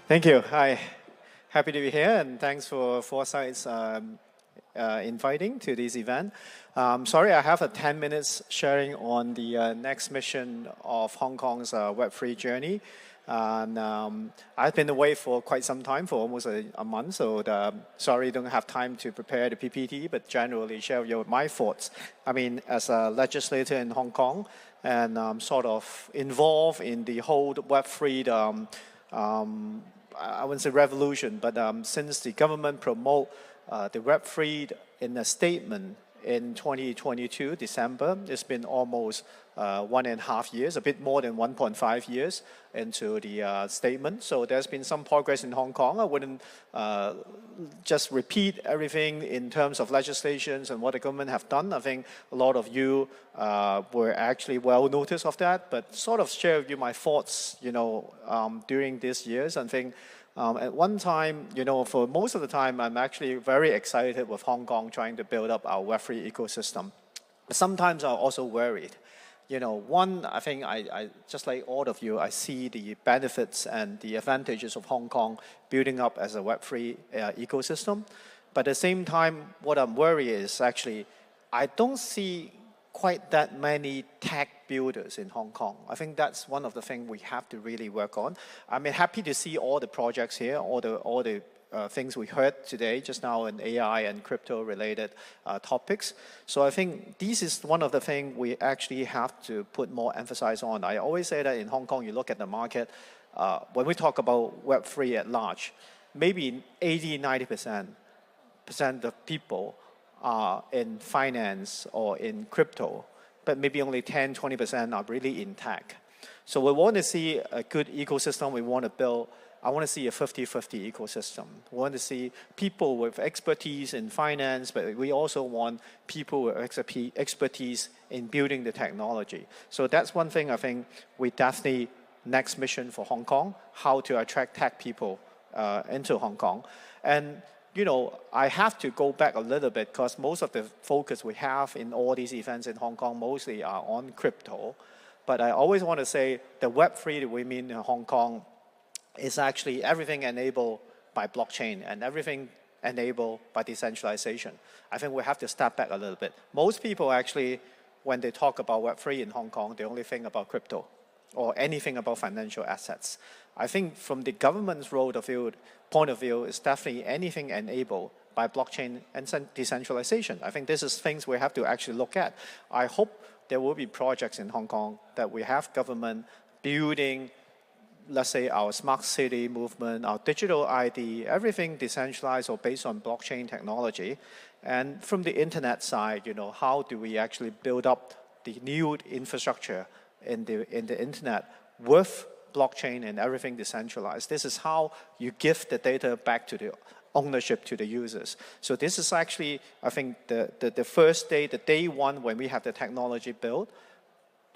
Thank you. Hi. Happy to be here, and thanks for Foresight's inviting to this event. Sorry, I have a 10 minutes sharing on the next mission of Hong Kong's Web3 journey. And I've been away for quite some time, for almost a month, so sorry, don't have time to prepare the PPT, but generally share my thoughts. I mean, as a legislator in Hong Kong, and sort of involved in the whole Web3 I wouldn't say revolution, but since the government promote the Web3 in a statement in 2022, December, it's been almost 1.5 years, a bit more than 1.5 years into the statement. So there's been some progress in Hong Kong. I wouldn't just repeat everything in terms of legislations and what the government have done. I think a lot of you were actually well noticed of that, but sort of share with you my thoughts, during these years. I think at one time, for most of the time, I'm actually very excited with Hong Kong trying to build up our Web3 ecosystem. But sometimes I'm also worried. One, I think I just like all of you, I see the benefits and the advantages of Hong Kong building up as a Web3 ecosystem. But at the same time, what I'm worried is actually, I don't see quite that many tech builders in Hong Kong. I think that's one of the things we have to really work on. I'm happy to see all the projects here, all the things we heard today just now in AI and crypto related topics. So I think this is one of the things we actually have to put more emphasis on. I always say that in Hong Kong, you look at the market, when we talk about Web3 at large, maybe 80-90% of people are in finance or in crypto, but maybe only 10-20% are really in tech. So we want to see a good ecosystem we want to build. I want to see a 50-50 ecosystem. We want to see people with expertise in finance, but we also want people with expertise in building the technology. So that's one thing I think we definitely, next mission for Hong Kong, how to attract tech people into Hong Kong. And I have to go back a little bit because most of the focus we have in all these events in Hong Kong mostly are on crypto. But I always want to say the Web3 that we mean in Hong Kong is actually everything enabled by blockchain and everything enabled by decentralization. I think we have to step back a little bit. Most people actually, when they talk about Web3 in Hong Kong, they only think about crypto or anything about financial assets. I think from the government's point of view, is definitely anything enabled by blockchain and decentralization. I think this is things we have to actually look at. I hope there will be projects in Hong Kong that we have government building, let's say our smart city movement, our digital ID, everything decentralized or based on blockchain technology. And from the internet side, how do we actually build up the new infrastructure in the internet with blockchain and everything decentralized? This is how you give the data back to the ownership to the users. So this is actually, I think, the first day, the day one when we have the technology built,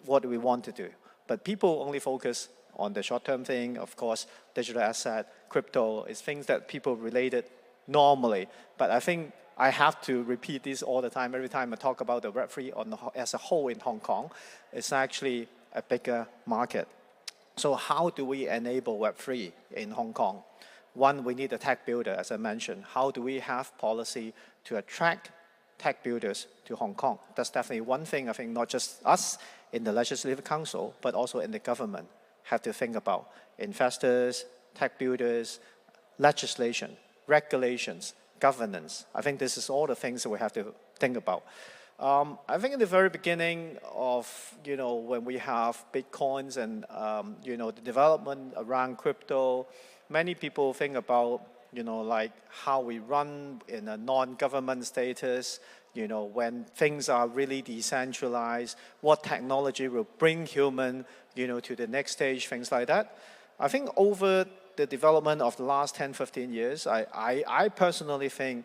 what do we want to do? But people only focus on the short-term thing. Of course, digital asset, crypto is things that people related normally. But I think I have to repeat this all the time. Every time I talk about the Web3 as a whole in Hong Kong, it's actually a bigger market. So how do we enable Web3 in Hong Kong? One, we need a tech builder, as I mentioned. How do we have policy to attract tech builders to Hong Kong? That's definitely one thing I think not just us in the Legislative Council, but also in the government have to think about. Investors, tech builders, legislation, regulations, governance. I think this is all the things that we have to think about. I think in the very beginning of, when we have Bitcoins and, the development around crypto, many people think about, like how we run in a non-government status, when things are really decentralized, what technology will bring human, to the next stage, things like that. I think over the development of the last 10, 15 years, I personally think,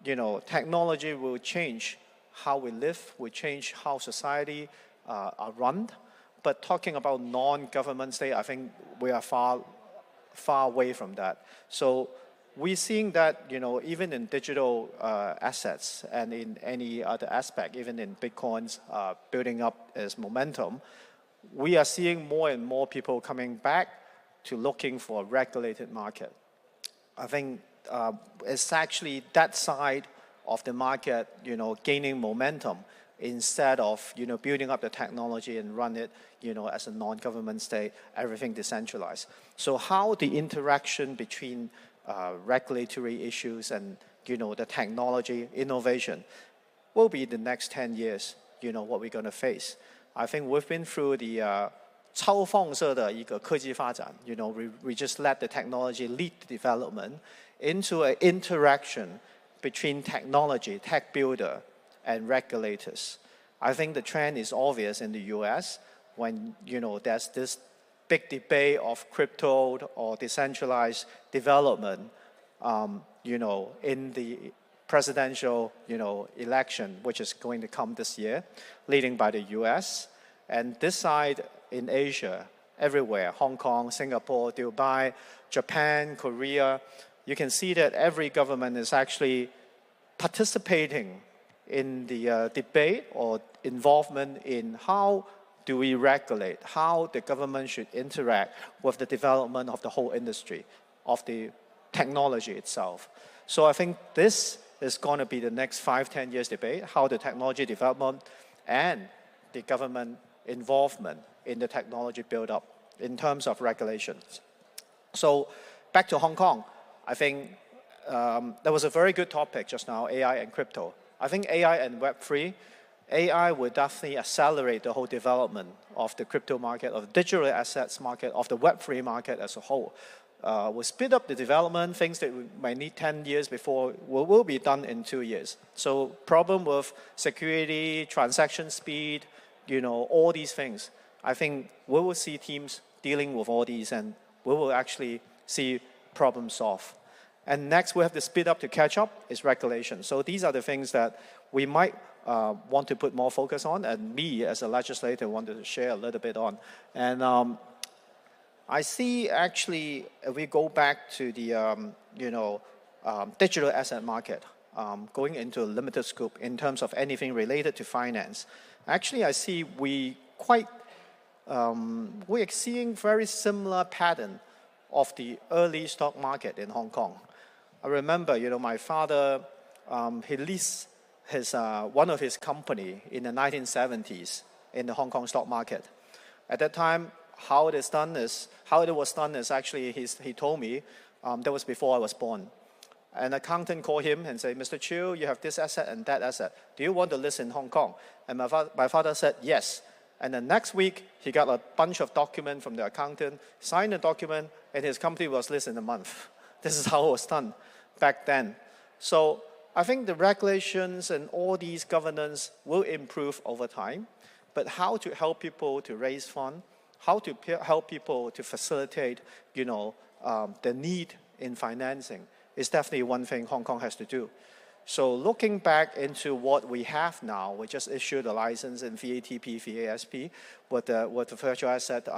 technology will change how we live, will change how society are run. But talking about non-government state, I think we are far away from that. So we're seeing that, even in digital assets and in any other aspect, even in Bitcoins building up as momentum, we are seeing more and more people coming back to looking for a regulated market. I think it's actually that side of the market, gaining momentum instead of, building up the technology and run it, as a non-government state, everything decentralized. So how the interaction between regulatory issues and, the technology innovation will be the next 10 years, what we're going to face. I think we've been through the 超放射的一个科技发展, we just let the technology lead the development into an interaction between technology, tech builder, and regulators. I think the trend is obvious in the US when, there's this big debate of crypto or decentralized development, in the presidential, election, which is going to come this year, leading by the US. And this side in Asia, everywhere, Hong Kong, Singapore, Dubai, Japan, Korea, you can see that every government is actually participating in the debate or involvement in how do we regulate, how the government should interact with the development of the whole industry, of the technology itself. So I think this is going to be the next 5-10 years debate, how the technology development and the government involvement in the technology build-up in terms of regulations. So back to Hong Kong, I think there was a very good topic just now, AI and crypto. I think AI and Web3, AI will definitely accelerate the whole development of the crypto market, of the digital assets market, of the Web3 market as a whole. We'll speed up the development, things that we might need 10 years before will be done in 2 years. So problem with security, transaction speed, all these things. I think we will see teams dealing with all these and we will actually see problem solved. And next we have to speed up to catch up is regulation. So these are the things that we might want to put more focus on, and me as a legislator wanted to share a little bit on. And I see actually, if we go back to the digital asset market, going into a limited scope in terms of anything related to finance. Actually, I see we're seeing very similar pattern of the early stock market in Hong Kong. I remember, my father, he leased one of his company in the 1970s in the Hong Kong stock market. At that time, how it was done is actually, he told me, that was before I was born. An accountant called him and said, Mr. Chiu, you have this asset and that asset. Do you want to list in Hong Kong? And my father said, yes. And the next week, he got a bunch of documents from the accountant, signed the document, and his company was listed in a month. This is how it was done back then. So I think the regulations and all these governance will improve over time, but how to help people to raise funds, how to help people to facilitate, the need in financing is definitely one thing Hong Kong has to do. So looking back into what we have now, we just issued a license in VATP, VASP, with the virtual asset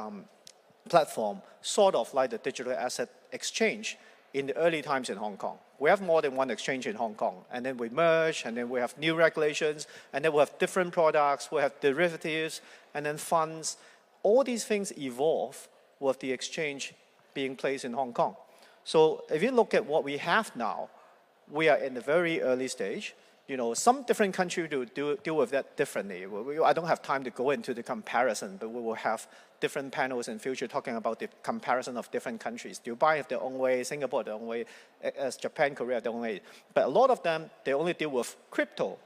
platform, sort of like the digital asset exchange in the early times in Hong Kong. We have more than one exchange in Hong Kong, and then we merge, and then we have new regulations, and then we have different products, we have derivatives, and then funds. All these things evolve with the exchange being placed in Hong Kong. So if you look at what we have now, we are in the very early stage. Some different countries deal with that differently. I don't have time to go into the comparison, but we will have different panels in future talking about the comparison of different countries. Dubai have their own way, Singapore their own way, as Japan, Korea their own way. But a lot of them, they only deal with crypto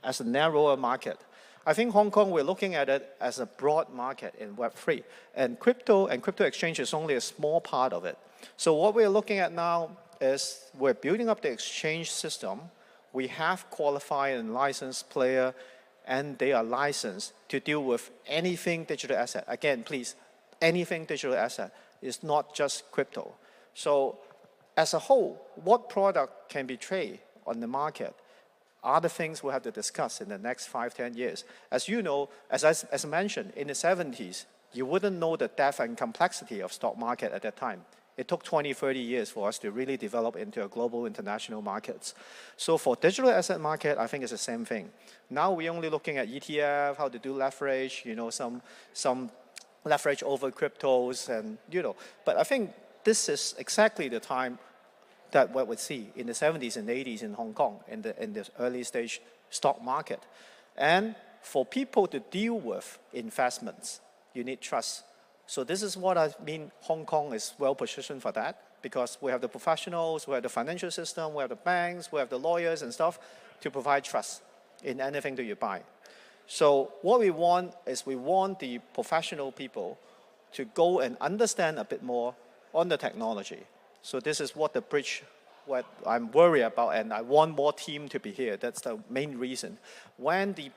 as a narrower market. I think Hong Kong, we're looking at it as a broad market in Web3. And crypto exchange is only a small part of it. So what we're looking at now is we're building up the exchange system. We have qualified and licensed player, and they are licensed to deal with anything digital asset. Again, please, anything digital asset is not just crypto. So as a whole, what product can be traded on the market are the things we'll have to discuss in the next 5-10 years. As you know, as I mentioned, in the 70s, you wouldn't know the depth and complexity of stock market at that time. It took 20-30 years for us to really develop into a global international markets. So for digital asset market, I think it's the same thing. Now we're only looking at ETF, how to do leverage, some leverage over cryptos and, but I think this is exactly the time that what we see in the 70s and 80s in Hong Kong in the early stage stock market. And for people to deal with investments, you need trust. So this is what I mean, Hong Kong is well positioned for that, because we have the professionals, we have the financial system, we have the banks, we have the lawyers and stuff to provide trust in anything that you buy. So what we want is we want the professional people to go and understand a bit more on the technology. So this is what the bridge, what I'm worried about, and I want more team to be here. That's the main reason. When the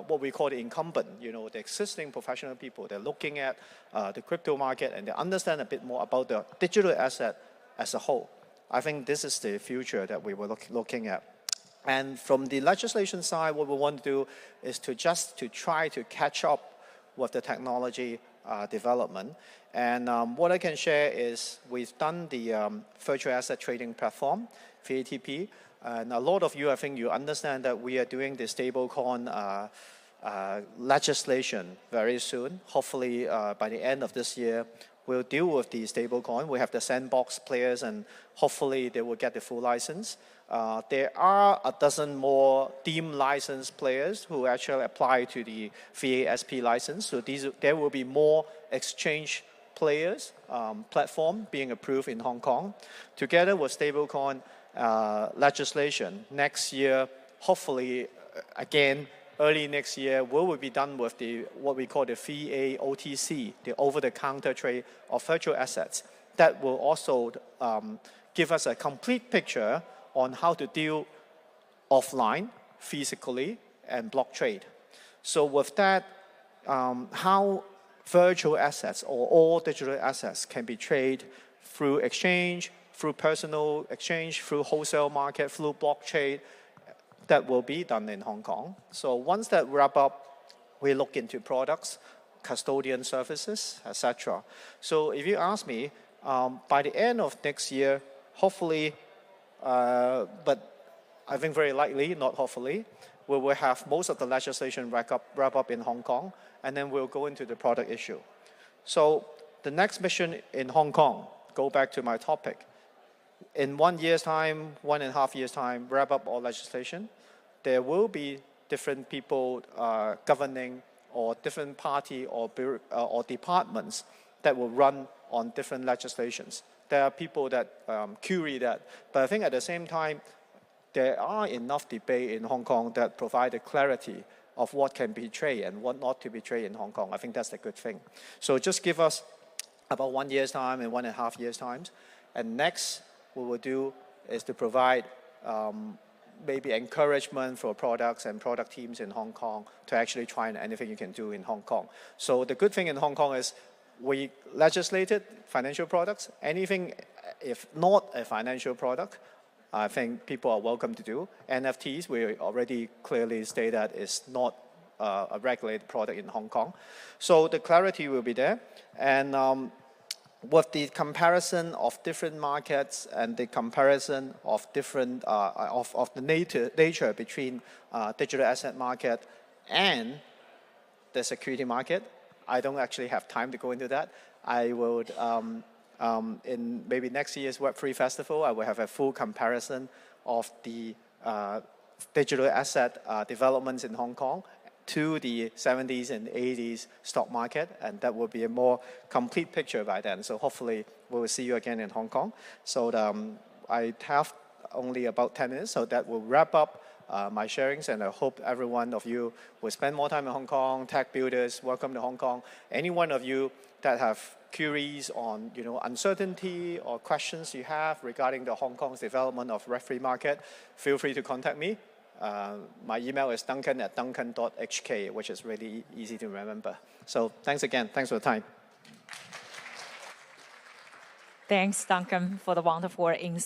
what we call the incumbent, the existing professional people, they're looking at the crypto market and they understand a bit more about the digital asset as a whole. I think this is the future that we were looking at. And from the legislation side, what we want to do is to try to catch up with the technology development. And what I can share is we've done the virtual asset trading platform, VATP. And a lot of you, I think you understand that we are doing the stablecoin legislation very soon. Hopefully by the end of this year, we'll deal with the stablecoin. We have the sandbox players and hopefully they will get the full license. There are a dozen more deemed licensed players who actually apply to the VASP license. So there will be more exchange players platform being approved in Hong Kong. Together with stablecoin legislation, next year, hopefully, again, early next year, we will be done with what we call the VAOTC, the over-the-counter trade of virtual assets. That will also give us a complete picture on how to deal offline, physically, and block trade. So with that, how virtual assets or all digital assets can be traded through exchange, through personal exchange, through wholesale market, through block trade, that will be done in Hong Kong. So once that wrap up, we look into products, custodian services, etc. So if you ask me, by the end of next year, hopefully, but I think very likely, not hopefully, we will have most of the legislation wrap up in Hong Kong, and then we'll go into the product issue. So the next mission in Hong Kong, go back to my topic. In 1 year's time, 1.5 years' time, wrap up all legislation. There will be different people governing or different party or departments that will run on different legislations. There are people that query that. But I think at the same time, there are enough debate in Hong Kong that provide the clarity of what can be traded and what not to be traded in Hong Kong. I think that's a good thing. So just give us about 1 year's time and 1.5 years' time. And next, what we'll do is to provide maybe encouragement for products and product teams in Hong Kong to actually try anything you can do in Hong Kong. So the good thing in Hong Kong is we legislated financial products. Anything, if not a financial product, I think people are welcome to do. NFTs, we already clearly state that is not a regulated product in Hong Kong. So the clarity will be there. And with the comparison of different markets and the comparison of different of the nature between digital asset market and the security market, I don't actually have time to go into that. I would, in maybe next year's Web3 Festival, I will have a full comparison of the digital asset developments in Hong Kong to the 70s and 80s stock market, and that will be a more complete picture by then. So hopefully we will see you again in Hong Kong. So I have only about 10 minutes, so that will wrap up my sharings, and I hope every one of you will spend more time in Hong Kong. Tech builders, welcome to Hong Kong. Any one of you that have queries on uncertainty or questions you have regarding the Hong Kong's development of Web3 market, feel free to contact me. My email is duncan@duncan.hk, which is really easy to remember. So thanks again. Thanks for the time. Thanks, Duncan, for the wonderful insight.